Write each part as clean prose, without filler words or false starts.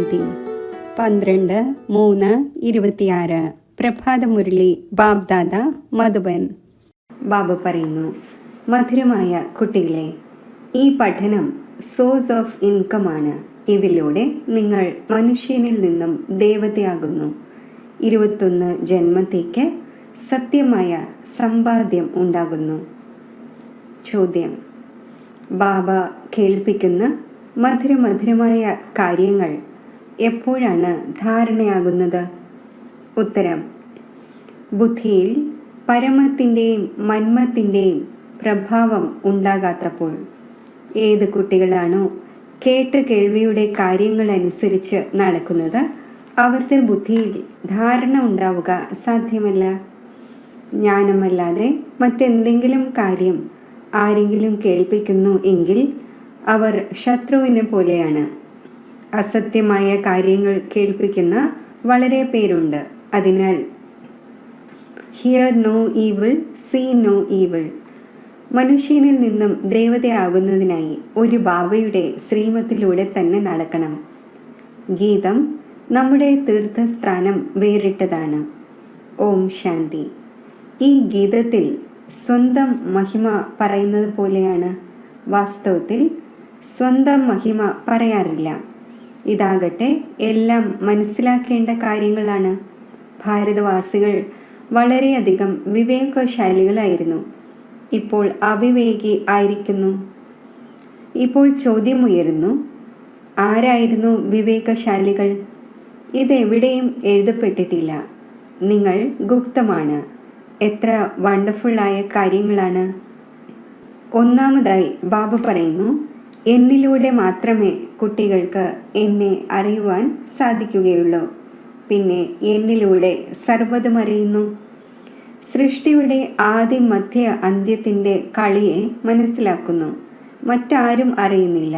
ശാന്തി. 12/3/26 പ്രഭാതമുരളി ബാബ്ദാദ മധുബൻ. ബാബു പറയുന്നു, മധുരമായ കുട്ടികളെ, ഈ പഠനം സോഴ്സ് ഓഫ് ഇൻകമാണ്. ഇതിലൂടെ നിങ്ങൾ മനുഷ്യനിൽ നിന്നും ദേവതയാകുന്നു. 21 ജന്മത്തേക്ക് സത്യമായ സമ്പാദ്യം ഉണ്ടാകുന്നു. ചോദ്യം: ബാബ കേൾപ്പിക്കുന്ന മധുരമായ കാര്യങ്ങൾ എപ്പോഴാണ് ധാരണയാകുന്നത്? ഉത്തരം: ബുദ്ധിയിൽ പരമത്തിൻ്റെയും മന്മത്തിൻ്റെയും പ്രഭാവം ഉണ്ടാകാത്തപ്പോൾ. ഏത് കുട്ടികളാണോ കേട്ട് കേൾവിയുടെ കാര്യങ്ങളനുസരിച്ച് നടക്കുന്നത്, അവരുടെ ബുദ്ധിയിൽ ധാരണ ഉണ്ടാവുക സാധ്യമല്ല. ജ്ഞാനമല്ലാതെ മറ്റെന്തെങ്കിലും കാര്യം ആരെങ്കിലും കേൾപ്പിക്കുന്നു എങ്കിൽ അവർ ശത്രുവിനെ പോലെയാണ്. അസത്യമായ കാര്യങ്ങൾ കേൾപ്പിക്കുന്ന വളരെ പേരുണ്ട്. അതിനാൽ hear no evil, see no evil. മനുഷ്യനിൽ നിന്നും ദേവതയാകുന്നതിനായി ഒരു ബാബയുടെ ശ്രീമത്തിലൂടെ തന്നെ നടക്കണം. ഗീതം നമ്മുടെ തീർത്ഥസ്ഥാനം വേറിട്ടതാണ്. ഓം ശാന്തി. ഈ ഗീതത്തിൽ സ്വന്തം മഹിമ പറയുന്നത് പോലെയാണ്. വാസ്തവത്തിൽ സ്വന്തം മഹിമ പറയാറില്ല. ഇതാകട്ടെ എല്ലാം മനസ്സിലാക്കേണ്ട കാര്യങ്ങളാണ്. ഭാരതവാസികൾ വളരെയധികം വിവേകശാലികളായിരുന്നു. ഇപ്പോൾ അവിവേകി ആയിരിക്കുന്നു. ഇപ്പോൾ ചോദ്യമുയരുന്നു, ആരായിരുന്നു വിവേകശാലികൾ? ഇതെവിടെയും എഴുതപ്പെട്ടിട്ടില്ല. നിങ്ങൾ ഗുപ്തമാണ്. എത്ര വണ്ടർഫുള്ളായ കാര്യങ്ങളാണ്. ഒന്നാമതായി ബാബ പറയുന്നു, എന്നിലൂടെ മാത്രമേ കുട്ടികൾക്ക് എന്നെ അറിയുവാൻ സാധിക്കുകയുള്ളൂ. പിന്നെ എന്നിലൂടെ സർവ്വതും അറിയുന്നു. സൃഷ്ടിയുടെ ആദി മധ്യ അന്ത്യത്തിൻ്റെ കളിയെ മനസ്സിലാക്കുന്നു. മറ്റാരും അറിയുന്നില്ല.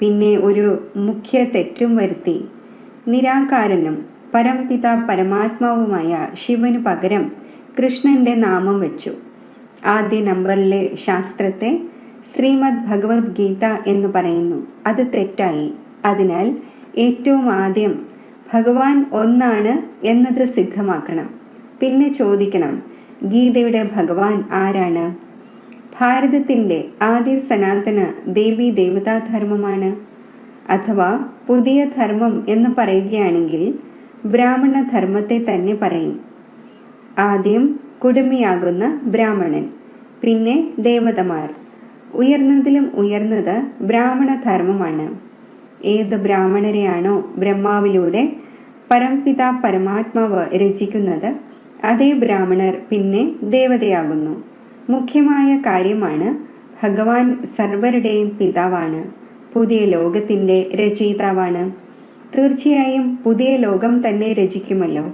പിന്നെ ഒരു മുഖ്യ തെറ്റും വരുത്തി. നിരാകാരനും പരംപിത പരമാത്മാവുമായ ശിവനു പകരം കൃഷ്ണന്റെ നാമം വെച്ചു. ആദ്യ നമ്പറിലെ ശാസ്ത്രത്തെ ശ്രീമദ് ഭഗവത്ഗീത എന്ന് പറയുന്നു. അത് തെറ്റായി. അതിനാൽ ഏറ്റവും ആദ്യം ഭഗവാൻ ഒന്നാണ് എന്നത് സിദ്ധമാക്കണം. പിന്നെ ചോദിക്കണം, ഗീതയുടെ ഭഗവാൻ ആരാണ്? ഭാരതത്തിൻ്റെ ആദ്യ സനാതന ദേവീ ദേവതാധർമ്മമാണ്. അഥവാ പുതിയ ധർമ്മം എന്ന് പറയുകയാണെങ്കിൽ ബ്രാഹ്മണ ധർമ്മത്തെ തന്നെ പറയും. ആദ്യം കുടുമിയാകുന്ന ബ്രാഹ്മണൻ, പിന്നെ ദേവതമാർ. ഉയർന്നതിലും ഉയർന്നത് ബ്രാഹ്മണ ധർമ്മമാണ്. ഏത് ബ്രാഹ്മണരെയാണോ ബ്രഹ്മാവിലൂടെ പരംപിത പരമാത്മാവ് രചിക്കുന്നത്, അതേ ബ്രാഹ്മണർ പിന്നെ ദേവതയാകുന്നു. മുഖ്യമായ കാര്യമാണ്, ഭഗവാൻ സർവരുടെയും പിതാവാണ്. പുതിയ ലോകത്തിൻ്റെ രചയിതാവാണ്. തീർച്ചയായും പുതിയ ലോകം തന്നെ രചിക്കുമല്ലോ.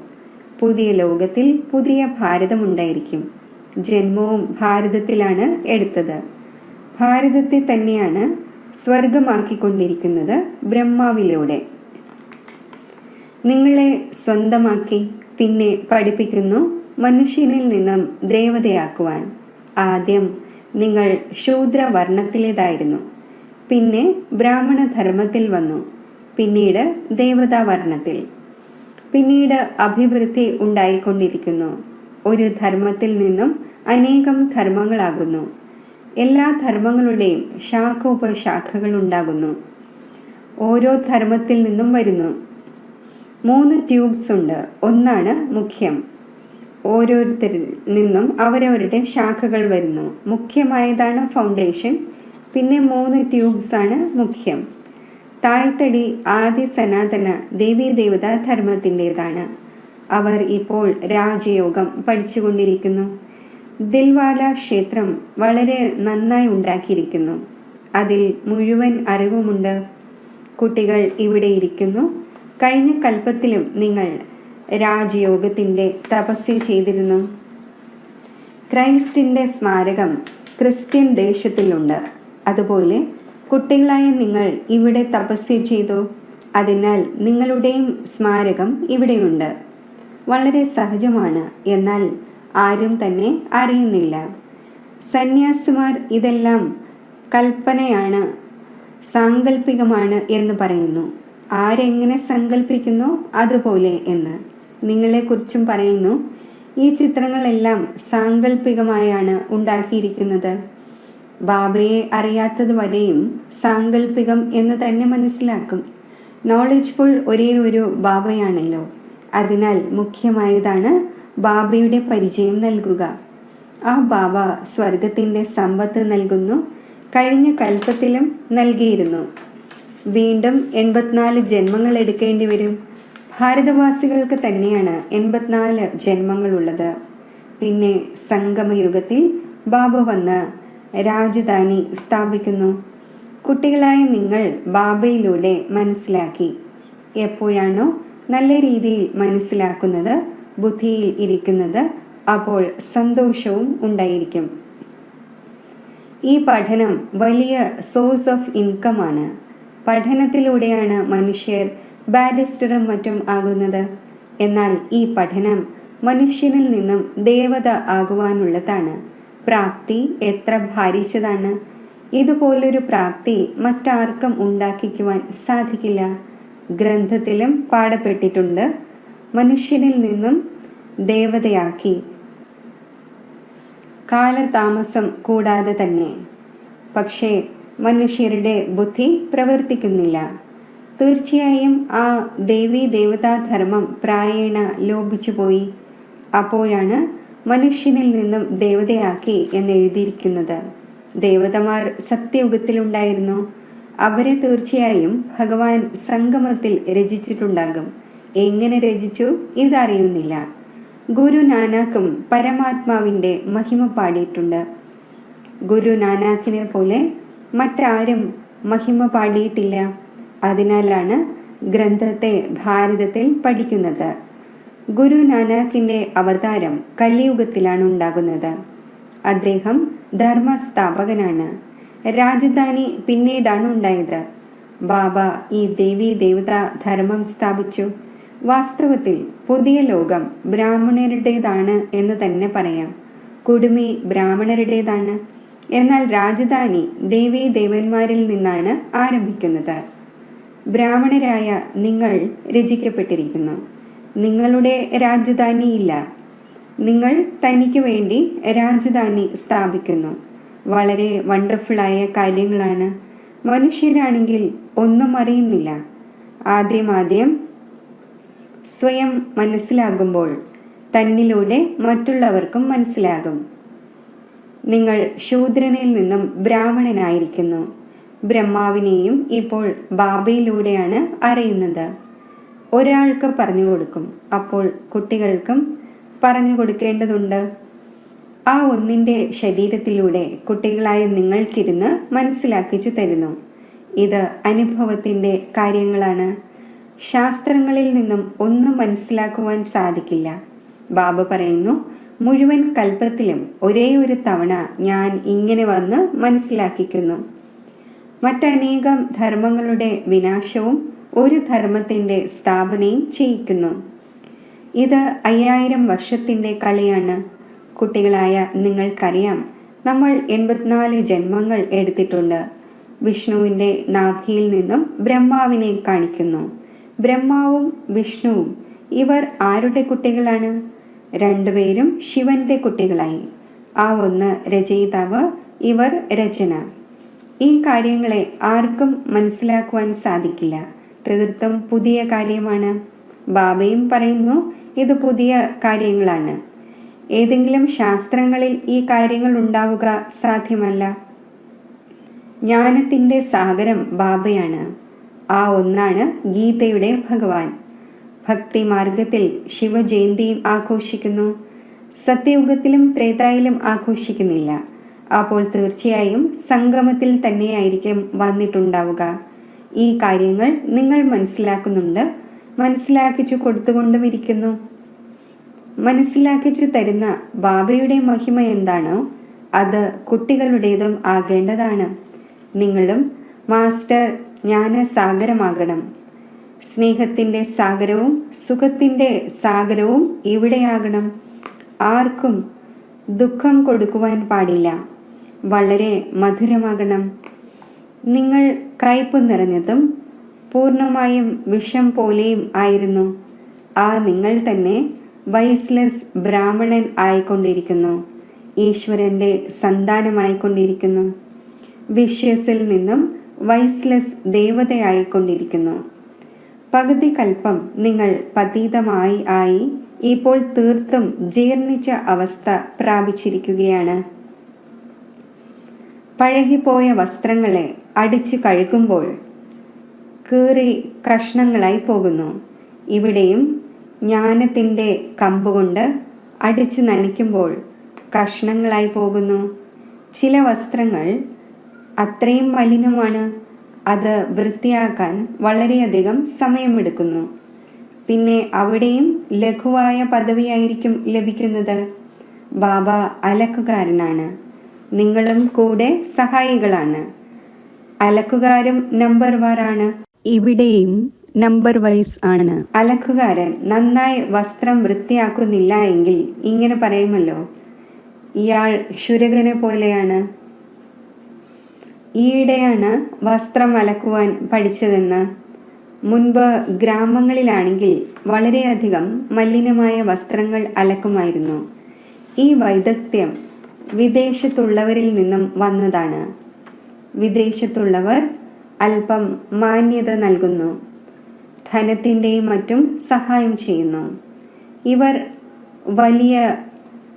പുതിയ ലോകത്തിൽ പുതിയ ഭാരതമുണ്ടായിരിക്കും. ജന്മവും ഭാരതത്തിലാണ് എടുത്തത്. ഭാരതത്തെ തന്നെയാണ് സ്വർഗമാക്കിക്കൊണ്ടിരിക്കുന്നത് ബ്രഹ്മാവിലൂടെ. നിങ്ങളെ സ്വന്തമാക്കി പിന്നെ പഠിപ്പിക്കുന്നു മനുഷ്യനിൽ നിന്നും ദേവതയാക്കുവാൻ. ആദ്യം നിങ്ങൾ ശൂദ്രവർണ്ണത്തിലേതായിരുന്നു, പിന്നെ ബ്രാഹ്മണ ധർമ്മത്തിൽ വന്നു, പിന്നീട് ദേവതാവർണ്ണത്തിൽ. പിന്നീട് അഭിവൃദ്ധി ഉണ്ടായിക്കൊണ്ടിരിക്കുന്നു. ഒരു ധർമ്മത്തിൽ നിന്നും അനേകം ധർമ്മങ്ങളാകുന്നു. എല്ലാ ധർമ്മങ്ങളുടെയും ശാഖോപശാഖകൾ ഉണ്ടാകുന്നു. ഓരോ ധർമ്മത്തിൽ നിന്നും വരുന്നു. 3 ട്യൂബ്സ് ഉണ്ട്. ഒന്നാണ് മുഖ്യം. ഓരോരുത്തരിൽ നിന്നും അവരവരുടെ ശാഖകൾ വരുന്നു. മുഖ്യമായതാണ് ഫൗണ്ടേഷൻ. പിന്നെ 3 ട്യൂബ്സ് ആണ് മുഖ്യം. തായ്തടി ആദി സനാതന ദേവീ ദേവതാ ധർമ്മത്തിൻ്റെതാണ്. അവർ ഇപ്പോൾ രാജയോഗം പഠിച്ചുകൊണ്ടിരിക്കുന്നു. ദിൽവാല ക്ഷേത്രം വളരെ നന്നായി ഉണ്ടാക്കിയിരിക്കുന്നു. അതിൽ മുഴുവൻ അറിവുമുണ്ട്. കുട്ടികൾ ഇവിടെ ഇരിക്കുന്നു. കഴിഞ്ഞ കൽപ്പത്തിലും നിങ്ങൾ രാജയോഗത്തിൻ്റെ തപസ്യ ചെയ്തിരുന്നു. ക്രൈസ്റ്റിൻ്റെ സ്മാരകം ക്രിസ്ത്യൻ ദേശത്തിലുണ്ട്. അതുപോലെ കുട്ടികളായ നിങ്ങൾ ഇവിടെ തപസ്യ ചെയ്തു. അതിനാൽ നിങ്ങളുടെയും സ്മാരകം ഇവിടെയുണ്ട്. വളരെ സഹജമാണ്. എന്നാൽ ആരും തന്നെ അറിയുന്നില്ല. സന്യാസിമാർ ഇതെല്ലാം കൽപ്പനയാണ്, സാങ്കല്പികമാണ് എന്ന് പറയുന്നു. ആരെങ്ങനെ സങ്കല്പിക്കുന്നോ അതുപോലെ എന്ന്. നിങ്ങളെക്കുറിച്ചും പറയുന്നു, ഈ ചിത്രങ്ങളെല്ലാം സാങ്കല്പികമായാണ് ഉണ്ടാക്കിയിരിക്കുന്നത്. ബാബയെ അറിയാത്തത് വരെയും സാങ്കല്പികം എന്ന് തന്നെ മനസ്സിലാക്കും. നോളജ്ഫുൾ ഒരേ ഒരു ബാബയാണല്ലോ. അതിനാൽ മുഖ്യമായതാണ് ബാബയുടെ പരിചയം നൽകുക. ആ ബാബ സ്വർഗത്തിൻ്റെ സമ്പത്ത് നൽകുന്നു. കഴിഞ്ഞ കൽപ്പത്തിലും നൽകിയിരുന്നു. വീണ്ടും 84 ജന്മങ്ങൾ എടുക്കേണ്ടി വരും. ഭാരതവാസികൾക്ക് തന്നെയാണ് 84 ജന്മങ്ങളുള്ളത്. പിന്നെ സംഗമയുഗത്തിൽ ബാബ വന്ന് രാജധാനി സ്ഥാപിക്കുന്നു. കുട്ടികളായ നിങ്ങൾ ബാബയിലൂടെ മനസ്സിലാക്കി. എപ്പോഴാണോ നല്ല രീതിയിൽ മനസ്സിലാക്കുന്നത്, ബുദ്ധിയിൽ ഇരിക്കുന്നത്, അപ്പോൾ സന്തോഷവും ഉണ്ടായിരിക്കും. ഈ പഠനം വലിയ സോഴ്സ് ഓഫ് ഇൻകം ആണ്. പഠനത്തിലൂടെയാണ് മനുഷ്യർ ബാരിസ്റ്ററും മറ്റും ആകുന്നത്. എന്നാൽ ഈ പഠനം മനുഷ്യനിൽ നിന്നും ദേവത ആകുവാനുള്ളതാണ്. പ്രാപ്തി എത്ര ഭാരിച്ചതാണ്! ഇതുപോലൊരു പ്രാപ്തി മറ്റാർക്കും ഉണ്ടാക്കിക്കുവാൻ സാധിക്കില്ല. ഗ്രന്ഥത്തിലും പാടപ്പെട്ടിട്ടുണ്ട്, മനുഷ്യനിൽ നിന്നും ദേവതയാക്കി. കാലതാമസം കൂടാതെ തന്നെ. പക്ഷേ മനുഷ്യരുടെ ബുദ്ധി പ്രവർത്തിക്കുന്നില്ല. തീർച്ചയായും ആ ദേവീ ദേവതാധർമ്മം പ്രായേണ ലോപിച്ചുപോയി. അപ്പോഴാണ് മനുഷ്യനിൽ നിന്നും ദേവതയാക്കി എന്നെഴുതിയിരിക്കുന്നത്. ദേവതമാർ സത്യയുഗത്തിലുണ്ടായിരുന്നു. അവരെ തീർച്ചയായും ഭഗവാൻ സംഗമത്തിൽ രചിച്ചിട്ടുണ്ടാകും. എങ്ങനെ രചിച്ചു ഇതറിയുന്നില്ല. ഗുരു നാനാക്കും പരമാത്മാവിൻ്റെ മഹിമ പാടിയിട്ടുണ്ട്. ഗുരു നാനാക്കിനെ പോലെ മറ്റാരും മഹിമ പാടിയിട്ടില്ല. അതിനാലാണ് ഗ്രന്ഥത്തെ ഭാരതത്തിൽ പഠിക്കുന്നത്. ഗുരു നാനാക്കിൻ്റെ അവതാരം കലിയുഗത്തിലാണ് ഉണ്ടാകുന്നത്. അദ്ദേഹം ധർമ്മസ്ഥാപകനാണ്. രാജധാനി പിന്നീടാണ് ഉണ്ടായത്. ബാബ ഈ ദേവീ ദേവതാ ധർമ്മം സ്ഥാപിച്ചു. വാസ്തവത്തിൽ പുതിയ ലോകം ബ്രാഹ്മണരുടേതാണ് എന്ന് തന്നെ പറയാം. കുടുമി ബ്രാഹ്മണരുടേതാണ്. എന്നാൽ രാജധാനി ദേവീ ദേവന്മാരിൽ നിന്നാണ് ആരംഭിക്കുന്നത്. ബ്രാഹ്മണരായ നിങ്ങൾ രചിക്കപ്പെട്ടിരിക്കുന്നു. നിങ്ങളുടെ രാജധാനിയില്ല. നിങ്ങൾ തനിക്ക് വേണ്ടി രാജധാനി സ്ഥാപിക്കുന്നു. വളരെ വണ്ടർഫുള്ളായ കാര്യങ്ങളാണ്. മനുഷ്യരാണെങ്കിൽ ഒന്നും അറിയുന്നില്ല. ആദ്യം സ്വയം മനസ്സിലാകുമ്പോൾ തന്നിലൂടെ മറ്റുള്ളവർക്കും മനസ്സിലാകും. നിങ്ങൾ ശൂദ്രനിൽ നിന്നും ബ്രാഹ്മണനായിരിക്കുന്നു. ബ്രഹ്മാവിനെയും ഇപ്പോൾ ബാബയിലൂടെയാണ് അറിയുന്നത്. ഒരാൾക്ക് പറഞ്ഞു കൊടുക്കും, അപ്പോൾ കുട്ടികൾക്കും പറഞ്ഞു കൊടുക്കേണ്ടതുണ്ട്. ആ ഒന്നിൻ്റെ ശരീരത്തിലൂടെ കുട്ടികളായ നിങ്ങൾക്കിരുന്ന് മനസ്സിലാക്കിച്ചു തരുന്നു. ഇത് അനുഭവത്തിൻ്റെ കാര്യങ്ങളാണ്. ശാസ്ത്രങ്ങളിൽ നിന്നും ഒന്നും മനസ്സിലാക്കുവാൻ സാധിക്കില്ല. ബാബ പറയുന്നു, മുഴുവൻ കൽപ്പത്തിലും ഒരേ ഒരു തവണ ഞാൻ ഇങ്ങനെ വന്ന് മനസ്സിലാക്കിക്കുന്നു. മറ്റനേകം ധർമ്മങ്ങളുടെ വിനാശവും ഒരു ധർമ്മത്തിൻ്റെ സ്ഥാപനയും ചെയ്യിക്കുന്നു. ഇത് 5000 വർഷത്തിൻ്റെ കളിയാണ്. കുട്ടികളായ നിങ്ങൾക്കറിയാം, നമ്മൾ 84 ജന്മങ്ങൾ എടുത്തിട്ടുണ്ട്. വിഷ്ണുവിൻ്റെ നാഭിയിൽ നിന്നും ബ്രഹ്മാവിനെ കാണിക്കുന്നു. ബ്രഹ്മാവും വിഷ്ണുവും ഇവർ ആരുടെ കുട്ടികളാണ്? രണ്ടുപേരും ശിവന്റെ കുട്ടികളായി. ആ ഒന്ന് രചയിതാവ്, ഇവർ രചന. ഈ കാര്യങ്ങളെ ആർക്കും മനസ്സിലാക്കുവാൻ സാധിക്കില്ല. തീർത്തും പുതിയ കാര്യമാണ്. ബാബയും പറയുന്നു, ഇത് പുതിയ കാര്യങ്ങളാണ്. ഏതെങ്കിലും ശാസ്ത്രങ്ങളിൽ ഈ കാര്യങ്ങൾ ഉണ്ടാവുക സാധ്യമല്ല. ജ്ഞാനത്തിൻ്റെ സാഗരം ബാബയാണ്. ആ ഒന്നാണ് ഗീതയുടെ ഭഗവാൻ. ഭക്തി മാർഗത്തിൽ ശിവജയന്തിയും ആഘോഷിക്കുന്നു. സത്യയുഗത്തിലും ത്രേതായിലും ആഘോഷിക്കുന്നില്ല. അപ്പോൾ തീർച്ചയായും സംഗമത്തിൽ തന്നെയായിരിക്കും വന്നിട്ടുണ്ടാവുക. ഈ കാര്യങ്ങൾ നിങ്ങൾ മനസ്സിലാക്കുന്നുണ്ട്. മനസ്സിലാക്കിച്ചു കൊടുത്തുകൊണ്ടും ഇരിക്കുന്നു. മനസ്സിലാക്കിച്ചു തരുന്ന ബാബയുടെ മഹിമ എന്താണോ അത് കുട്ടികളുടേതും ആകേണ്ടതാണ്. നിങ്ങളും മാസ്റ്റർ ജ്ഞാനസാഗരമാകണം. സ്നേഹത്തിൻ്റെ സാഗരവും സുഖത്തിൻ്റെ സാഗരവും ഇവിടെയാകണം. ആർക്കും ദുഃഖം കൊടുക്കുവാൻ പാടില്ല. വളരെ മധുരമാകണം. നിങ്ങൾ കയ്പ് നിറഞ്ഞതും പൂർണ്ണമായും വിഷം പോലെയും ആയിരുന്നു. ആ നിങ്ങൾ തന്നെ വൈസ്ലെസ് ബ്രാഹ്മണൻ ആയിക്കൊണ്ടിരിക്കുന്നു, ഈശ്വരൻ്റെ സന്താനമായിക്കൊണ്ടിരിക്കുന്നു. വിഷ്യസിൽ നിന്നും വൈസ്ലെസ് ദേവതയായിക്കൊണ്ടിരിക്കുന്നു. പകുതി കൽപ്പം നിങ്ങൾ പതീതമായി ആയി ഇപ്പോൾ തീർത്തും ജീർണിച്ച അവസ്ഥ പ്രാപിച്ചിരിക്കുകയാണ്. പഴകിപ്പോയ വസ്ത്രങ്ങളെ അടിച്ചു കഴുകുമ്പോൾ കീറി കഷ്ണങ്ങളായി പോകുന്നു. ഇവിടെയും ജ്ഞാനത്തിൻ്റെ കമ്പുകൊണ്ട് അടിച്ചു നനയ്ക്കുമ്പോൾ കഷ്ണങ്ങളായി പോകുന്നു. ചില വസ്ത്രങ്ങൾ അത്രയും മലിനമാണ്, അത് വൃത്തിയാക്കാൻ വളരെയധികം സമയമെടുക്കുന്നു. പിന്നെ അവിടെയും ലഘുവായ പദവിയായിരിക്കും ലഭിക്കുന്നത്. ബാബ അലക്കുകാരനാണ്, നിങ്ങളും കൂടെ സഹായികളാണ്. അലക്കുകാരും നമ്പർ വാറാണ്, ഇവിടെയും നമ്പർ വൈസ് ആണ്. അലക്കുകാരൻ നന്നായി വസ്ത്രം വൃത്തിയാക്കുന്നില്ല എങ്കിൽ ഇങ്ങനെ പറയുമല്ലോ, ഇയാൾ ശുരകനെ പോലെയാണ്. ഈയിടെയാണ് വസ്ത്രം അലക്കുവാൻ പഠിച്ചതെന്ന്. മുൻപ് ഗ്രാമങ്ങളിലാണെങ്കിൽ വളരെയധികം മലിനമായ വസ്ത്രങ്ങൾ അലക്കുമായിരുന്നു. ഈ വൈദഗ്ധ്യം വിദേശത്തുള്ളവരിൽ നിന്നും വന്നതാണ്. വിദേശത്തുള്ളവർ അല്പം മാന്യത നൽകുന്നു, ധനത്തിൻ്റെയും മറ്റും സഹായം ചെയ്യുന്നു. ഇവർ വലിയ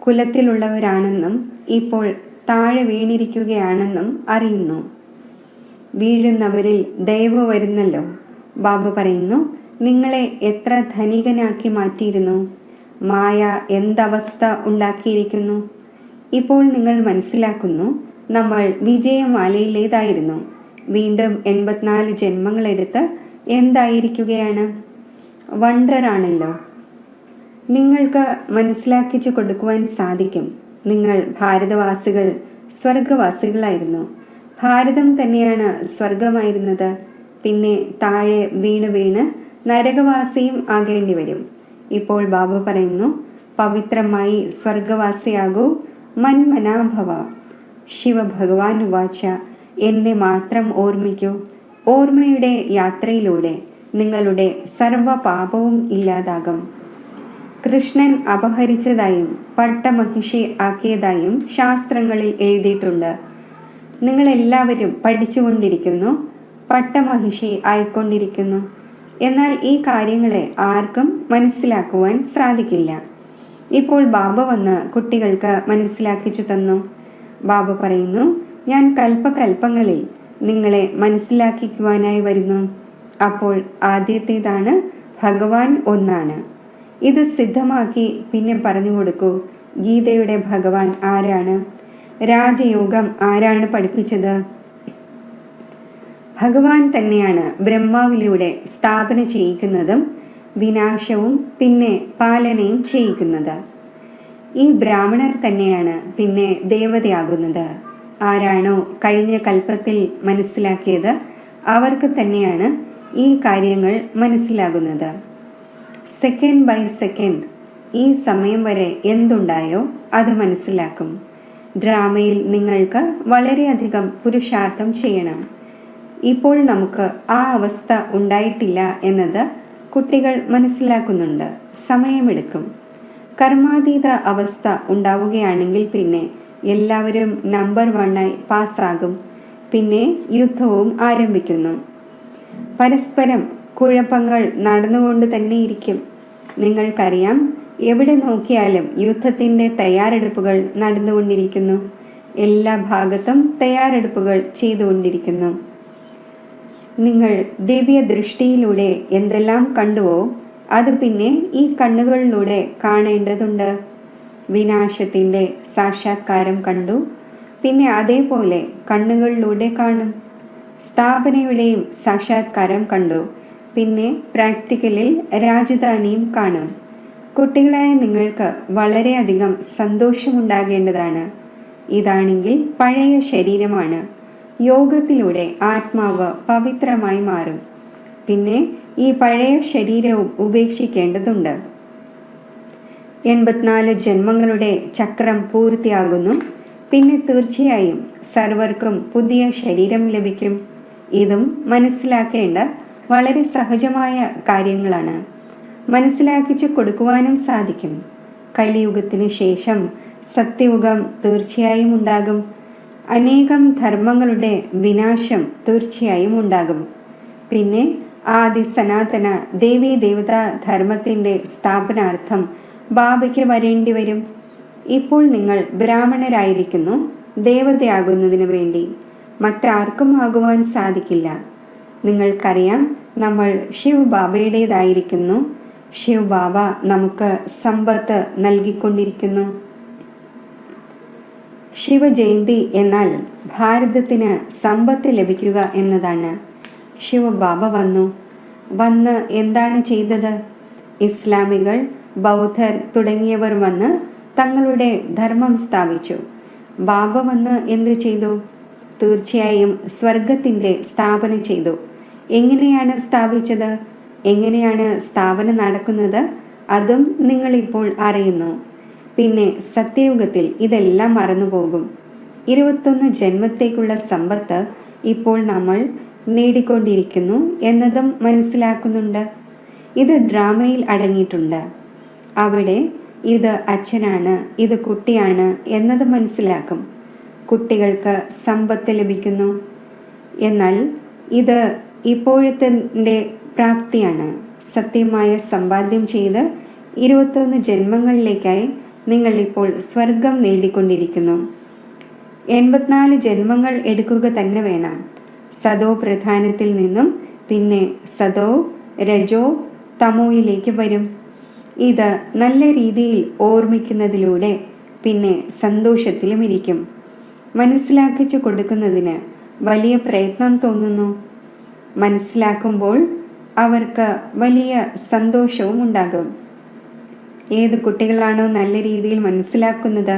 കുലത്തിലുള്ളവരാണെന്നും ഇപ്പോൾ താഴെ വീണിരിക്കുകയാണെന്നും അറിയുന്നു. വീഴുന്നവരിൽ ദയവ് വരുന്നല്ലോ. ബാബ പറയുന്നു, നിങ്ങളെ എത്ര ധനികനാക്കി മാറ്റിയിരുന്നു, മായ എന്തവസ്ഥ ഉണ്ടാക്കിയിരിക്കുന്നു. ഇപ്പോൾ നിങ്ങൾ മനസ്സിലാക്കുന്നു, നമ്മൾ വിജയമാലയിലേതായിരുന്നു. വീണ്ടും 84 ജന്മങ്ങളെടുത്ത് എന്തായിരിക്കുകയാണ്? വണ്ടറാണല്ലോ. നിങ്ങൾക്ക് മനസ്സിലാക്കിച്ചു കൊടുക്കുവാൻ സാധിക്കും. നിങ്ങൾ ഭാരതവാസികൾ സ്വർഗവാസികളായിരുന്നു. ഭാരതം തന്നെയാണ് സ്വർഗമായിരുന്നത്. പിന്നെ താഴെ വീണ് വീണ് നരകവാസിയും ആകേണ്ടി വരും. ഇപ്പോൾ ബാബ പറയുന്നു, പവിത്രമായി സ്വർഗവാസിയാകൂ, മന്മനാഭവ. ശിവഭഗവാൻ വാച്ച, എന്നെ മാത്രം ഓർമ്മിക്കൂ. ഓർമ്മയുടെ യാത്രയിലൂടെ നിങ്ങളുടെ സർവ പാപവും ഇല്ലാതാകും. കൃഷ്ണൻ അപഹരിച്ചതായും പട്ടമഹിഷി ആക്കിയതായും ശാസ്ത്രങ്ങളിൽ എഴുതിയിട്ടുണ്ട്. നിങ്ങളെല്ലാവരും പഠിച്ചുകൊണ്ടിരിക്കുന്നു, പട്ടമഹിഷി ആയിക്കൊണ്ടിരിക്കുന്നു. എന്നാൽ ഈ കാര്യങ്ങളെ ആർക്കും മനസ്സിലാക്കുവാൻ സാധിക്കില്ല. ഇപ്പോൾ ബാബ വന്ന് കുട്ടികൾക്ക് മനസ്സിലാക്കിച്ചു തന്നു. ബാബ പറയുന്നു, ഞാൻ കൽപ്പകൽപ്പങ്ങളിൽ നിങ്ങളെ മനസ്സിലാക്കിക്കുവാനായി വരുന്നു. അപ്പോൾ ആദ്യത്തേതാണ് ഭഗവാൻ ഒന്നാണ്. ഇത് സിദ്ധമാക്കി പിന്നെ പറഞ്ഞു കൊടുക്കൂ. ഗീതയുടെ ഭഗവാൻ ആരാണ്? രാജയോഗം ആരാണ് പഠിപ്പിച്ചത്? ഭഗവാൻ തന്നെയാണ് ബ്രഹ്മാവിലൂടെ സ്ഥാപന ചെയ്യിക്കുന്നതും വിനാശവും പിന്നെ പാലനയും ചെയ്യിക്കുന്നത്. ഈ ബ്രാഹ്മണർ തന്നെയാണ് പിന്നെ ദേവതയാകുന്നത്. ആരാണോ കഴിഞ്ഞ കൽപ്പത്തിൽ മനസ്സിലാക്കിയത് അവർക്ക് തന്നെയാണ് ഈ കാര്യങ്ങൾ മനസ്സിലാകുന്നത്. സെക്കൻഡ് ബൈ സെക്കൻഡ് ഈ സമയം വരെ എന്തുണ്ടായോ അത് മനസ്സിലാക്കും. ഡ്രാമയിൽ നിങ്ങൾക്ക് വളരെയധികം പുരുഷാർത്ഥം ചെയ്യണം. ഇപ്പോൾ നമുക്ക് ആ അവസ്ഥ ഉണ്ടായിട്ടില്ല എന്നത് കുട്ടികൾ മനസ്സിലാക്കുന്നുണ്ട്. സമയമെടുക്കും. കർമാതീത അവസ്ഥ ഉണ്ടാവുകയാണെങ്കിൽ പിന്നെ എല്ലാവരും നമ്പർ 1 പാസ്സാകും. പിന്നെ യുദ്ധവും ആരംഭിക്കുന്നു. പരസ്പരം കുഴപ്പങ്ങൾ നടന്നുകൊണ്ട് തന്നെയിരിക്കും. നിങ്ങൾക്കറിയാം, എവിടെ നോക്കിയാലും യുദ്ധത്തിൻ്റെ തയ്യാറെടുപ്പുകൾ നടന്നുകൊണ്ടിരിക്കുന്നു. എല്ലാ ഭാഗത്തും തയ്യാറെടുപ്പുകൾ ചെയ്തുകൊണ്ടിരിക്കുന്നു. നിങ്ങൾ ദിവ്യ ദൃഷ്ടിയിലൂടെ എന്തെല്ലാം കണ്ടുവോ അത് പിന്നെ ഈ കണ്ണുകളിലൂടെ കാണേണ്ടതുണ്ട്. വിനാശത്തിൻ്റെ സാക്ഷാത്കാരം കണ്ടു, പിന്നെ അതേപോലെ കണ്ണുകളിലൂടെ കാണും. സ്ഥാപനയുടെയും സാക്ഷാത്കാരം കണ്ടു, പിന്നെ പ്രാക്ടിക്കലിൽ രാജധാനിയും കാണും. കുട്ടികളായ നിങ്ങൾക്ക് വളരെയധികം സന്തോഷമുണ്ടാകേണ്ടതാണ്. ഇതാണെങ്കിൽ പഴയ ശരീരമാണ്. യോഗത്തിലൂടെ ആത്മാവ് പവിത്രമായി മാറും. പിന്നെ ഈ പഴയ ശരീരവും ഉപേക്ഷിക്കേണ്ടതുണ്ട്. 84 ജന്മങ്ങളുടെ ചക്രം പൂർത്തിയാകുന്നു. പിന്നെ തീർച്ചയായും സർവർക്കും പുതിയ ശരീരം ലഭിക്കും. ഇതും മനസ്സിലാക്കേണ്ട വളരെ സഹജമായ കാര്യങ്ങളാണ്. മനസ്സിലാക്കിച്ചു കൊടുക്കുവാനും സാധിക്കും. കലിയുഗത്തിന് ശേഷം സത്യയുഗം തീർച്ചയായും ഉണ്ടാകും. അനേകം ധർമ്മങ്ങളുടെ വിനാശം തീർച്ചയായും ഉണ്ടാകും. പിന്നെ ആദി സനാതന ദേവീ ദേവതാ ധർമ്മത്തിൻ്റെ സ്ഥാപനാർത്ഥം ബാബയ്ക്ക് വരേണ്ടി വരും. ഇപ്പോൾ നിങ്ങൾ ബ്രാഹ്മണരായിരിക്കുന്നു ദേവതയാകുന്നതിന് വേണ്ടി. മറ്റാർക്കും ആകുവാൻ സാധിക്കില്ല. നിങ്ങൾക്കറിയാം, നമ്മൾ ശിവ് ബാബയുടേതായിരിക്കുന്നു. ശിവ് ബാബ നമുക്ക് സമ്പത്ത് നൽകിക്കൊണ്ടിരിക്കുന്നു. ശിവജയന്തി എന്നാൽ ഭാരതത്തിന് സമ്പത്ത് ലഭിക്കുക എന്നതാണ്. ശിവബാബ വന്ന് എന്താണ് ചെയ്തത്? ഇസ്ലാമികൾ, ബൗദ്ധർ തുടങ്ങിയവർ വന്ന് തങ്ങളുടെ ധർമ്മം സ്ഥാപിച്ചു. ബാബ വന്ന് എന്തു ചെയ്തു? തീർച്ചയായും സ്വർഗത്തിൻ്റെ സ്ഥാപനം ചെയ്തു. എങ്ങനെയാണ് സ്ഥാപിച്ചത്? എങ്ങനെയാണ് സ്ഥാപനം നടക്കുന്നത്? അതും നിങ്ങളിപ്പോൾ അറിയുന്നു. പിന്നെ സത്യയുഗത്തിൽ ഇതെല്ലാം മറന്നുപോകും. 21 ജന്മത്തേക്കുള്ള സമ്പത്ത് ഇപ്പോൾ നമ്മൾ നേടിക്കൊണ്ടിരിക്കുന്നു എന്നതും മനസ്സിലാക്കുന്നുണ്ട്. ഇത് ഡ്രാമയിൽ അടങ്ങിയിട്ടുണ്ട്. അവിടെ ഇത് അച്ഛനാണ്, ഇത് കുട്ടിയാണ് എന്നത് മനസ്സിലാക്കും. കുട്ടികൾക്ക് സമ്പത്ത് ലഭിക്കുന്നു. എന്നാൽ ഇത് ഇപ്പോഴത്തെ പ്രാപ്തിയാണ്. സത്യമായ സമ്പാദ്യം ചെയ്ത് 21 ജന്മങ്ങളിലേക്കായി നിങ്ങൾ ഇപ്പോൾ സ്വർഗം നേടിക്കൊണ്ടിരിക്കുന്നു. 84 ജന്മങ്ങൾ എടുക്കുക തന്നെ വേണം. സദോ പ്രധാനത്തിൽ നിന്നും പിന്നെ സദോ രജോ തമോയിലേക്ക് വരും. ഇത് നല്ല രീതിയിൽ ഓർമ്മിക്കുന്നതിലൂടെ പിന്നെ സന്തോഷത്തിലും ഇരിക്കും. മനസ്സിലാക്കിച്ചു കൊടുക്കുന്നതിന് വലിയ പ്രയത്നം തോന്നുന്നു. മനസ്സിലാക്കുമ്പോൾ അവർക്ക് വലിയ സന്തോഷവും ഉണ്ടാകും. ഏത് കുട്ടികളാണോ നല്ല രീതിയിൽ മനസ്സിലാക്കുന്നത്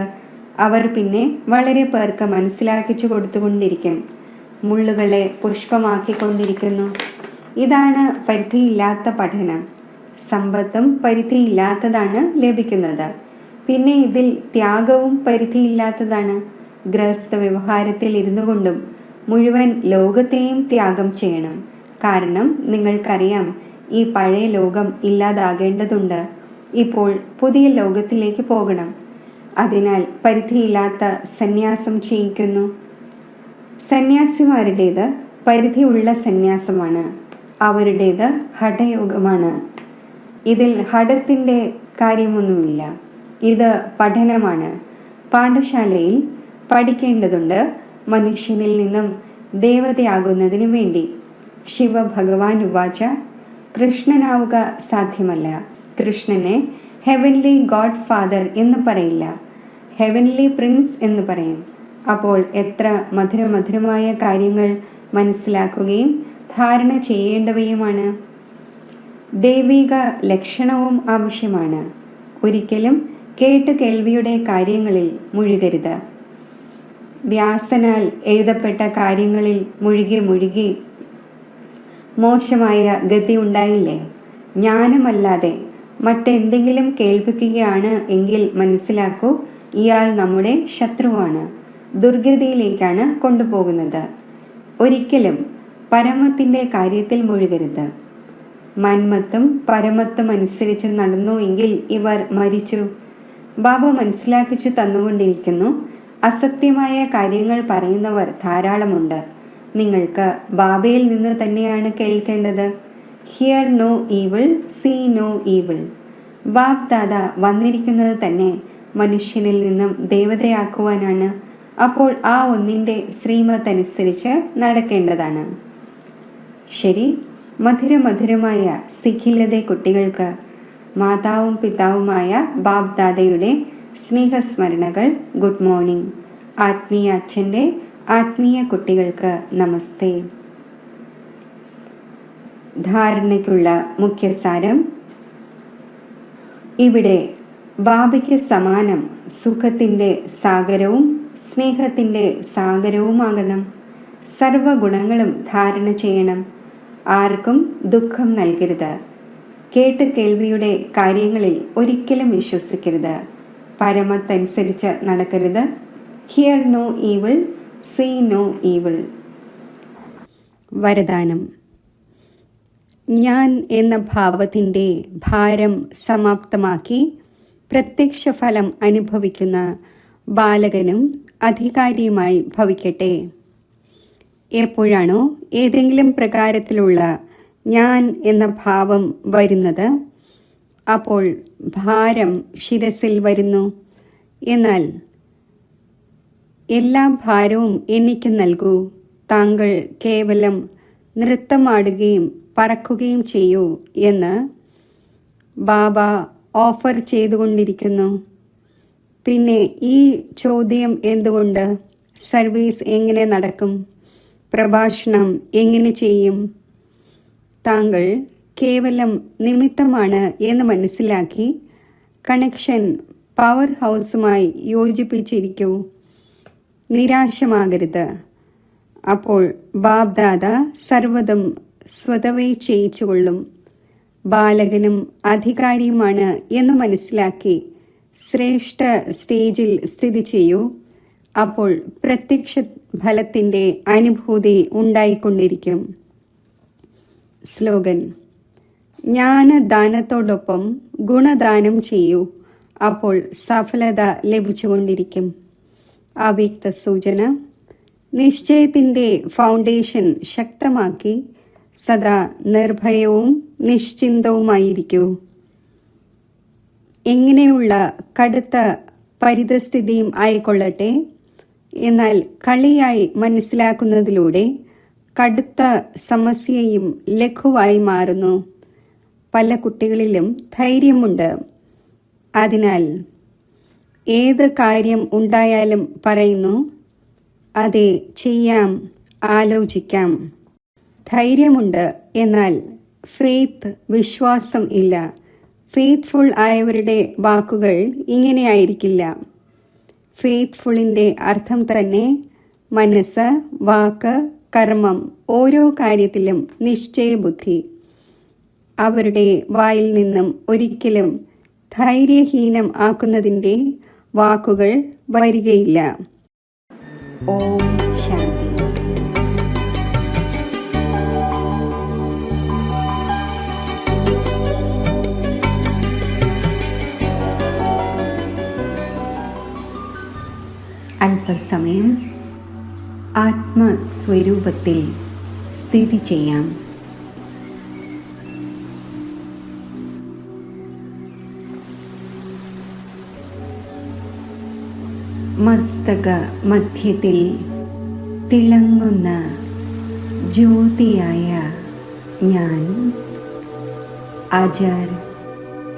അവർ പിന്നെ വളരെ പേർക്ക് മനസ്സിലാക്കിച്ചു കൊടുത്തുകൊണ്ടിരിക്കും. മുള്ളുകളെ പുഷ്പമാക്കിക്കൊണ്ടിരിക്കുന്നു. ഇതാണ് പരിധിയില്ലാത്ത പഠനം. സമ്പത്തും പരിധിയില്ലാത്തതാണ് ലഭിക്കുന്നത്. പിന്നെ ഇതിൽ ത്യാഗവും പരിധിയില്ലാത്തതാണ്. ഗൃഹസ്ഥ വ്യവഹാരത്തിൽ ഇരുന്നു കൊണ്ടും മുഴുവൻ ലോകത്തെയും ത്യാഗം ചെയ്യണം. കാരണം നിങ്ങൾക്കറിയാം, ഈ പഴയ ലോകം ഇല്ലാതാകേണ്ടതുണ്ട്. ഇപ്പോൾ പുതിയ ലോകത്തിലേക്ക് പോകണം. അതിനാൽ പരിധിയില്ലാത്ത സന്യാസം ചെയ്യിക്കുന്നു. സന്യാസിമാരുടേത് പരിധിയുള്ള സന്യാസമാണ്. അവരുടേത് ഹഠയോഗമാണ്. ഇതിൽ ഹഠത്തിൻ്റെ കാര്യമൊന്നുമില്ല. ഇത് പഠനമാണ്. പാഠശാലയിൽ പഠിക്കേണ്ടതുണ്ട്. മനുഷ്യനിൽ നിന്നും ദേവതയാകുന്നതിനു വേണ്ടി. ശിവഭഗവാൻ ഉവാച, കൃഷ്ണനാവുക സാധ്യമല്ല. കൃഷ്ണനെ ഹെവൻലി ഗോഡ് ഫാദർ എന്ന് പറയില്ല, ഹെവൻലി പ്രിൻസ് എന്ന് പറയും. അപ്പോൾ എത്ര മധുരമധുരമായ കാര്യങ്ങൾ മനസ്സിലാക്കുകയും ധാരണ ചെയ്യേണ്ടവയുമാണ്. ദൈവിക ലക്ഷണവും ആവശ്യമാണ്. ഒരിക്കലും കേട്ട് കേൾവിയുടെ കാര്യങ്ങളിൽ മുഴുകരുത്. വ്യാസനാൽ എഴുതപ്പെട്ട കാര്യങ്ങളിൽ മുഴുകി മോശമായ ഗതി ഉണ്ടായില്ലേ? ജ്ഞാനമല്ലാതെ മറ്റെന്തെങ്കിലും കേൾപ്പിക്കുകയാണ് എങ്കിൽ മനസ്സിലാക്കൂ, ഇയാൾ നമ്മുടെ ശത്രുവാണ്, ദുർഗതിയിലേക്കാണ് കൊണ്ടുപോകുന്നത്. ഒരിക്കലും പരമത്തിൻ്റെ കാര്യത്തിൽ മുഴുകരുത്. മന്മത്തും പരമത്തും അനുസരിച്ച് നടന്നു എങ്കിൽ ഇവർ മരിച്ചു. ബാബ മനസ്സിലാക്കിച്ചു തന്നുകൊണ്ടിരിക്കുന്നു. അസത്യമായ കാര്യങ്ങൾ പറയുന്നവർ ധാരാളമുണ്ട്. നിങ്ങൾക്ക് ബാബയിൽ നിന്ന് തന്നെയാണ് കേൾക്കേണ്ടത്. Hear no evil, see no evil. Bap Dada വന്നിരിക്കുന്നത് തന്നെ മനുഷ്യനിൽ നിന്നും ദേവതയാക്കുവാനാണ്. അപ്പോൾ ആ ഒന്നിൻ്റെ ശ്രീമത്ത് അനുസരിച്ച് നടക്കേണ്ടതാണ്. ശരി, മധുരമധുരമായ സിഖിലതെ കുട്ടികൾക്ക് മാതാവും പിതാവുമായ ബാബ് ദാദയുടെ സ്നേഹസ്മരണകൾ. Good morning. ആത്മീയ അച്ഛൻ്റെ ആത്മീയ കുട്ടികൾക്ക് നമസ്തേ. ധാരണയ്ക്കുള്ള മുഖ്യസാരം. ഇവിടെ ബാബയ്ക്ക് സമാനം സുഖത്തിൻ്റെ സാഗരവും സ്നേഹത്തിൻ്റെ സാഗരവുമാകണം. സർവഗുണങ്ങളും ധാരണ ചെയ്യണം. ആർക്കും ദുഃഖം നൽകരുത്. കേട്ട് കേൾവിയുടെ കാര്യങ്ങളിൽ ഒരിക്കലും വിശ്വസിക്കരുത്. പരമത്തനുസരിച്ച് നടക്കരുത്. Hear no evil, see no evil. വരദാനം. ഞാൻ എന്ന ഭാവത്തിൻ്റെ ഭാരം സമാപ്തമാക്കി പ്രത്യക്ഷ ഫലം അനുഭവിക്കുന്ന ബാലകനും അധികാരിയുമായി ഭവിക്കട്ടെ. എപ്പോഴാണോ ഏതെങ്കിലും പ്രകാരത്തിലുള്ള ഞാൻ എന്ന ഭാവം വരുന്നത്, അപ്പോൾ ഭാരം ശിരസിൽ വരുന്നു. എന്നാൽ എല്ലാ ഭാരവും എനിക്ക് നൽകൂ, താങ്കൾ കേവലം നൃത്തമാടുകയും പറക്കുകയും ചെയ്യൂ എന്ന് ബാബ ഓഫർ ചെയ്തുകൊണ്ടിരിക്കുന്നു. പിന്നെ ഈ ചോദ്യം എന്തുകൊണ്ട്? സർവീസ് എങ്ങനെ നടക്കും? പ്രഭാഷണം എങ്ങനെ ചെയ്യും? താങ്കൾ കേവലം നിമിത്തമാണ് എന്ന് മനസ്സിലാക്കി കണക്ഷൻ പവർ ഹൗസുമായി യോജിപ്പിച്ചിരിക്കൂ. നിരാശമാകരുത്. അപ്പോൾ ബാബ്ദാദ സർവ്വതും സ്വതവേ ചെയ്യിച്ചുകൊള്ളും. ബാലകനും അധികാരിയുമാണ് എന്ന് മനസ്സിലാക്കി ശ്രേഷ്ഠ സ്റ്റേജിൽ സ്ഥിതി ചെയ്യൂ. അപ്പോൾ പ്രത്യക്ഷ ഫലത്തിൻ്റെ അനുഭൂതി ഉണ്ടായിക്കൊണ്ടിരിക്കും. സ്ലോഗൻ: ജ്ഞാനദാനത്തോടൊപ്പം ഗുണദാനം ചെയ്യൂ, അപ്പോൾ സഫലത ലഭിച്ചുകൊണ്ടിരിക്കും. അവ്യക്ത സൂചന: നിശ്ചയത്തിൻ്റെ ഫൗണ്ടേഷൻ ശക്തമാക്കി സദാ നിർഭയവും നിശ്ചിന്തവുമായിരിക്കൂ. എങ്ങനെയുള്ള കടുത്ത പരിതസ്ഥിതിയും ആയിക്കൊള്ളട്ടെ, എന്നാൽ കളിയായി മനസ്സിലാക്കുന്നതിലൂടെ കടുത്ത സമസ്യയും ലഘുവായി മാറുന്നു. പല കുട്ടികളിലും ധൈര്യമുണ്ട്. അതിനാൽ ഏത് കാര്യം ഉണ്ടായാലും പറയുന്നു, അതെ ചെയ്യാം, ആലോചിക്കാം. ധൈര്യമുണ്ട്, എന്നാൽ ഫെയ്ത്ത് വിശ്വാസം ഇല്ല. ഫെയ്ത്ത്ഫുൾ ആയവരുടെ വാക്കുകൾ ഇങ്ങനെയായിരിക്കില്ല. ഫെയ്ത്ത്ഫുള്ളിൻ്റെ അർത്ഥം തന്നെ മനസ്സ്, വാക്ക്, കർമ്മം, ഓരോ കാര്യത്തിലും നിശ്ചയബുദ്ധി. അവരുടെ വായിൽ നിന്നും ഒരിക്കലും ധൈര്യഹീനം ആക്കുന്നതിൻ്റെ വാക്കുകൾ വരികയില്ല. ഓം ശാന്തി. അല്പസമയം ആത്മസ്വരൂപത്തിൽ സ്ഥിതി ചെയ്യാം. മസ്തക മധ്യത്തിൽ തിളങ്ങുന്ന ജ്യോതിയായ ഞാൻ അജർ,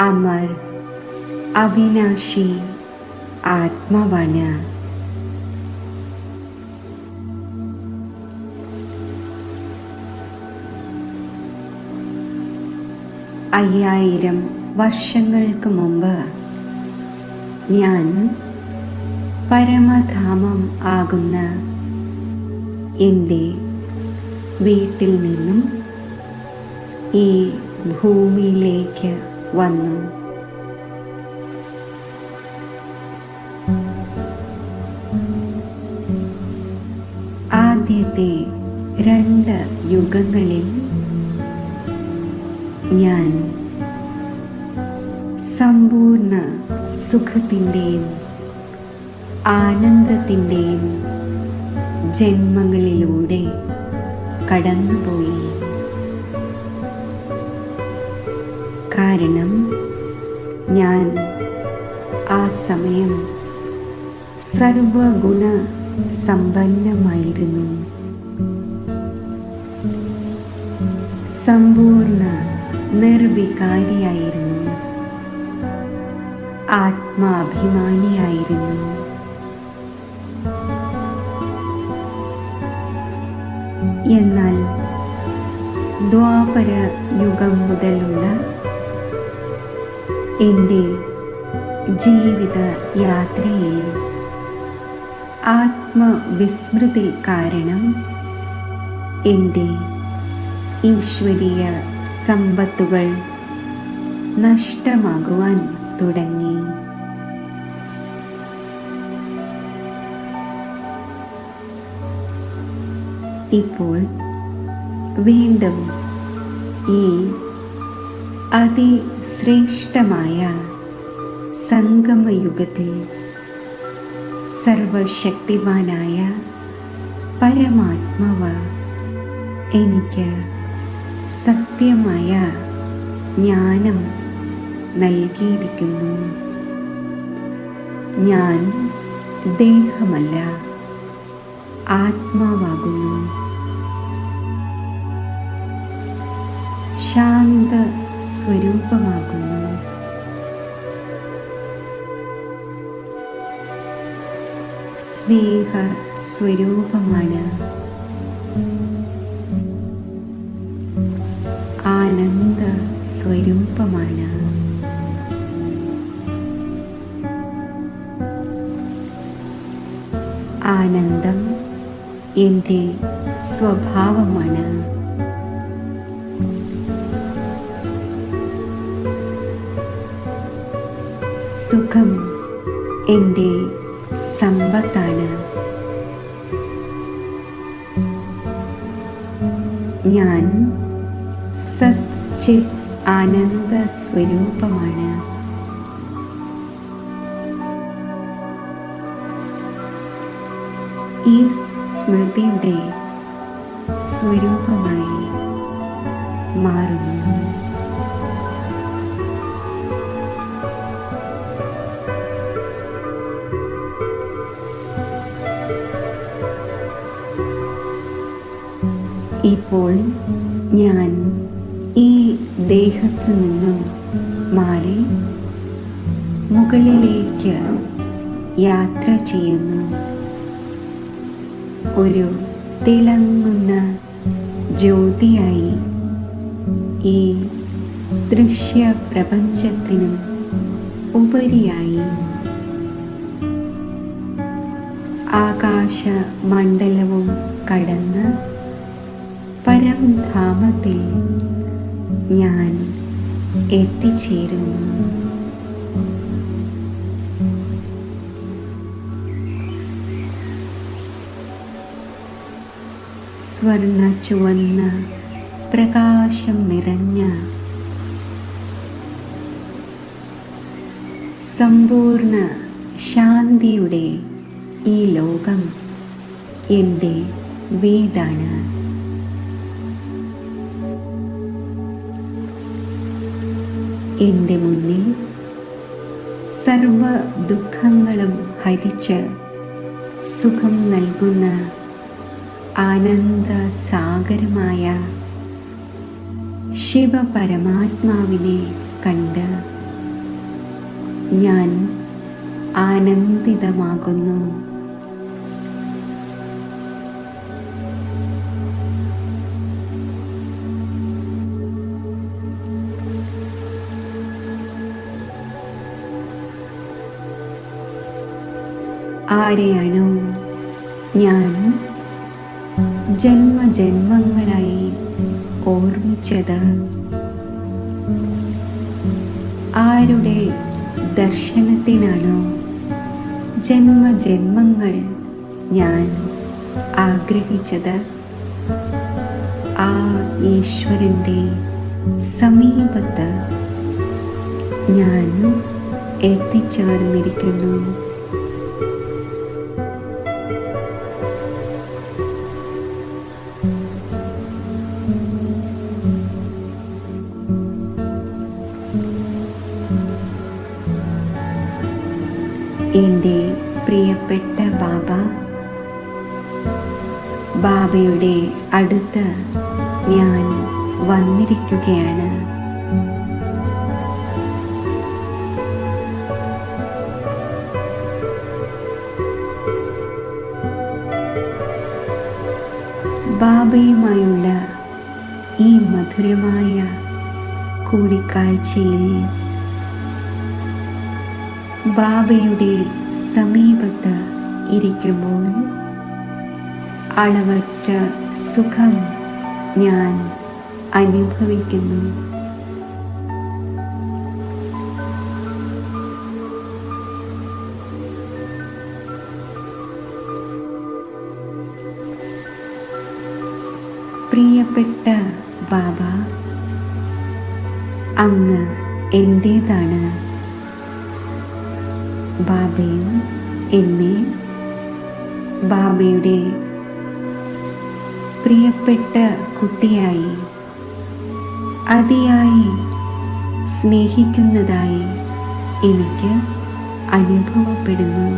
അമർ, അവിനാശി ആത്മാവാണ്. അയ്യായിരം വർഷങ്ങൾക്ക് മുമ്പ് ഞാൻ പരമധാമം ആകുന്ന എൻ്റെ വീട്ടിൽ നിന്നും ഈ ഭൂമിയിലേക്ക് വന്നു. ആദ്യത്തെ 2 യുഗങ്ങളിൽ ഞാൻ സമ്പൂർണ്ണ സുഖത്തിൻ്റെയും ആനന്ദത്തിൻ്റെയും ജന്മങ്ങളിലൂടെ കടന്നുപോയി. കാരണം ഞാൻ ആ സമയം സർവഗുണ സമ്പന്നമായിരുന്നു. സമ്പൂർണ്ണ നിർവികാരിയായിരുന്നു. ആത്മാഭിമാനിയായിരുന്നു. എന്നാൽ ദ്വാപര യുഗം മുതലുള്ള എൻ്റെ ജീവിത യാത്രയിൽ ആത്മവിസ്മൃതി കാരണം എൻ്റെ ഈശ്വരീയ സമ്പത്തുകൾ നഷ്ടമാകുവാൻ തുടങ്ങി. ഇപ്പോൾ വീണ്ടും ഈ അതിശ്രേഷ്ഠമായ സംഗമയുഗത്തിൽ സർവശക്തിമാനായ പരമാത്മാവ് എനിക്ക് സത്യമായ ജ്ഞാനം നൽകിയിരിക്കുന്നു. ഞാൻ ദേഹമല്ല, ആത്മാവാകുന്നു. ശാന്ത സ്വരൂപമാകുന്നു. സ്നേഹ സ്വരൂപമാണ്. ആനന്ദ സ്വരൂപമാണ്. ആനന്ദം എൻ്റെ സ്വഭാവമാണ്. സുഖം എൻ്റെ സമ്പത്താണ്. ഞാൻ സച്ചിത് ആനന്ദ സ്വരൂപമാണ്. ഈ സ്മൃതിയുടെ സ്വരൂപമായി മാറുന്നു. ഇപ്പോൾ ഞാൻ ഈ ദേഹത്തു നിന്നും മാറി മുകളിലേക്ക് യാത്ര ചെയ്യുന്നു. ഒരു തിളങ്ങുന്ന ജ്യോതിയായി ഈ ദൃശ്യ പ്രപഞ്ചത്തിനും ഉപരിയായി ആകാശമണ്ഡലവും കടന്ന് പരംധാമത്തിൽ ഞാൻ എത്തിച്ചേരുന്നു. സ്വർണ്ണ ചുവന്ന പ്രകാശം നിറഞ്ഞ സമ്പൂർണ്ണ ശാന്തിയുടെ ഈ ലോകം എൻ്റെ വീടാണ്. എൻ്റെ മുന്നിൽ സർവ ദുഃഖങ്ങളും ഹരിച്ച് സുഖം നൽകുന്ന ആനന്ദ സാഗരമായ ശിവപരമാത്മാവിനെ കണ്ട് ഞാൻ ആനന്ദിതമാകുന്നു. ആരെയാണോ ഞാൻ ജന്മജന്മങ്ങളായി ഓർമ്മിച്ചത്, ആരുടെ ദർശനത്തിനാണോ ജന്മജന്മങ്ങൾ ഞാൻ ആഗ്രഹിച്ചത്, ആ ഈശ്വരൻ്റെ സമീപത്ത് ഞാൻ എത്തിച്ചേർന്നിരിക്കുന്നു. എൻ്റെ പ്രിയപ്പെട്ട ബാബയുടെ അടുത്ത് ഞാൻ വന്നിരിക്കുകയാണ്. ബാബയുമായുള്ള ഈ മധുരമായ കൂടിക്കാഴ്ചയിൽ ബാബയുടെ സമീപത്ത് ഇരിക്കുമ്പോൾ അളവറ്റ സുഖം ഞാൻ അനുഭവിക്കുന്നു. പ്രിയപ്പെട്ട ബാബ, അങ്ങ് എൻ്റേതാണ്. ബാബയും എന്നെ ബാബയുടെ പ്രിയപ്പെട്ട കുട്ടിയായി അതിയായി സ്നേഹിക്കുന്നതായി എനിക്ക് അനുഭവപ്പെടുന്നു.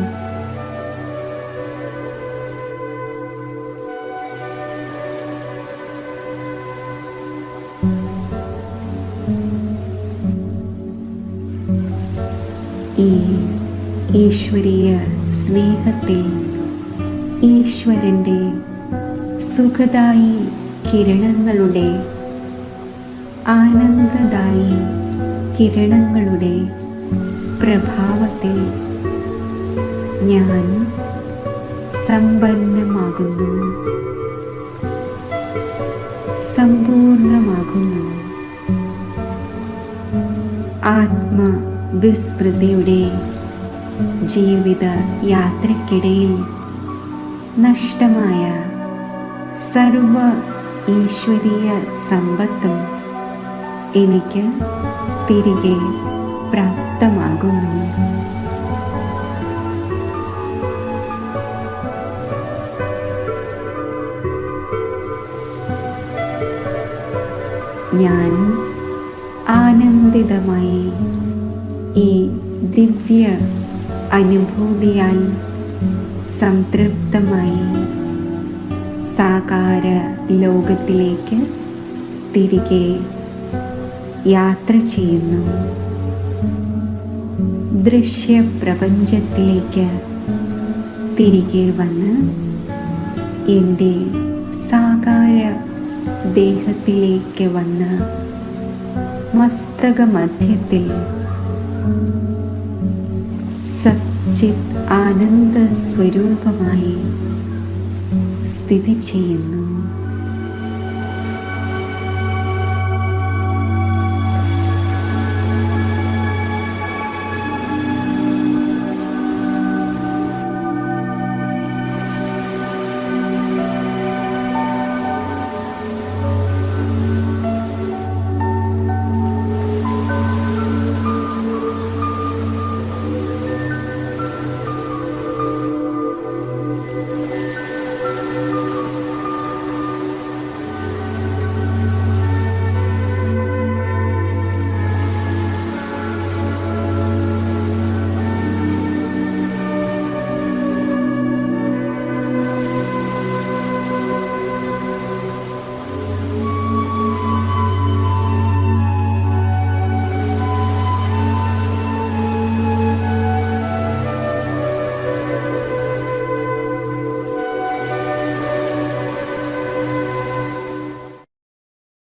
ഈ ഈശ്വരീയ സ്നേഹത്തിൽ ഈശ്വരൻ്റെ സുഖദായി കിരണങ്ങളുടെ ആനന്ദദായി കിരണങ്ങളുടെ പ്രഭാവത്തിൽ ഞാൻ സമ്പന്നമാകുന്നു, സമ്പൂർണമാകുന്നു. ആത്മവിസ്മൃതിയുടെ ജീവിത യാത്രയ്ക്കിടയിൽ നഷ്ടമായ സർവ ഈശ്വരീയ സമ്പത്തും എനിക്ക് തിരികെ പ്രാപ്തമാകുന്നു. ഞാൻ ആനന്ദിതമായി ഈ ദിവ്യ അനുഭൂതിയാൽ സംതൃപ്തമായി സാകാര ലോകത്തിലേക്ക് തിരികെ യാത്ര ചെയ്യുന്നു. ദൃശ്യപ്രപഞ്ചത്തിലേക്ക് തിരികെ വന്ന് എൻ്റെ സാകാര ദേഹത്തിലേക്ക് വന്ന് മസ്തകമധ്യത്തിൽ സച്ചിത് ആനന്ദ സ്വരൂപമായി സ്ഥിതി ചെയ്യുന്നു.